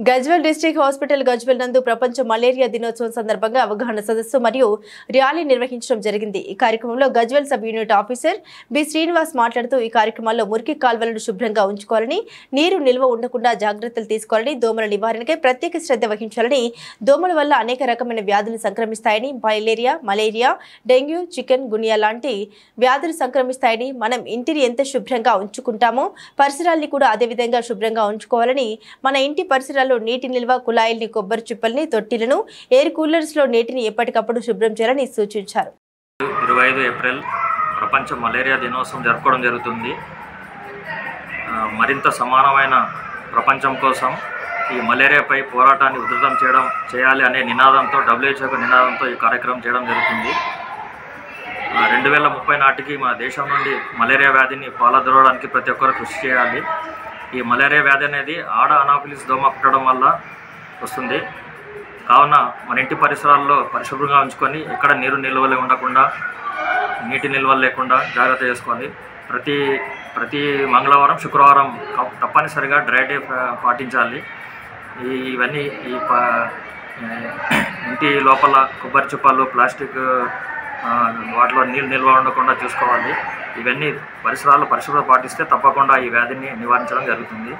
Gajwel district hospital Gajwel నందు ప్రపంచ malaria దినోత్సవం సందర్భంగా అవగాహన సదస్సు మరియు ర్యాలీ నిర్వహించడం జరిగింది। ఈ కార్యక్రమంలో Gajwel sub unit officer B Srinivas మాట్లాడుతూ ఈ కార్యక్రమంలో మురికి కాల్వలను శుభ్రంగా ఉంచుకోవాలని, నీరు నిల్వ ఉండకుండా జాగ్రత్తలు తీసుకోవాలని, దోమల నివారణకై ప్రత్యేక శ్రద్ధ వహించాలని, దోమల వల్ల అనేక రకమైన వ్యాధులు సంక్రమిస్తాయని, మలేరియా, డెంగ్యూ, చికెన్ గున్యా లాంటి వ్యాధులు సంక్రమిస్తాయని, మనం ఇంటిని ఎంత శుభ్రంగా ఉంచుకుంటామో పరిసరాల్ని కూడా అదే విధంగా శుభ్రంగా ఉంచుకోవాలని, మన ఇంటి పరిసరాలు నీటి నిల్వ కుళాయిల్ని, కొబ్బరి చిప్పల్ని, తొట్టిలను, ఎయిర్ కూలర్స్ లో నీటిని ఎప్పటికప్పుడు శుభ్రం చేయాలని సూచించారు। 25 ఏప్రిల్ ప్రపంచ మలేరియా దినోత్సవం జరుపుకోవడం జరుగుతుంది। మరింత సమానమైన ప్రపంచం కోసం ఈ మలేరియాపై పోరాటాన్ని ఉధృతం చేయాలి అనే నినాదంతో WHO నినాదంతో ఈ కార్యక్రమం చేయడం జరుగుతుంది। 2030 నాటికి మన దేశం నుండి మలేరియా వ్యాధిని పాలదొరవడానికి ప్రతి ఒక్కరు కృషి చేయాలి। ఈ మలేరియా వ్యాధి అనేది ఆడ అనాఫిలిస్ దోమ కుట్టడం వల్ల వస్తుంది కావున మన ఇంటి పరిసరాల్లో పరిశుభ్రంగా ఉంచుకొని ఎక్కడ నీరు నిల్వలు ఉండకుండా, నీటి నిల్వలు లేకుండా జాగ్రత్త చేసుకోవాలి। ప్రతి మంగళవారం, శుక్రవారం తప్పనిసరిగా డ్రై డే పాటించాలి। ఇవన్నీ ఇంటి లోపల కొబ్బరి చిప్పలు, ప్లాస్టిక్ వాటిలో నీళ్ళు నిల్వ ఉండకుండా చూసుకోవాలి। ఇవన్నీ పరిసరాలు పరిశుభ్రత పాటిస్తే తప్పకుండా ఈ వ్యాధిని నివారించడం జరుగుతుంది।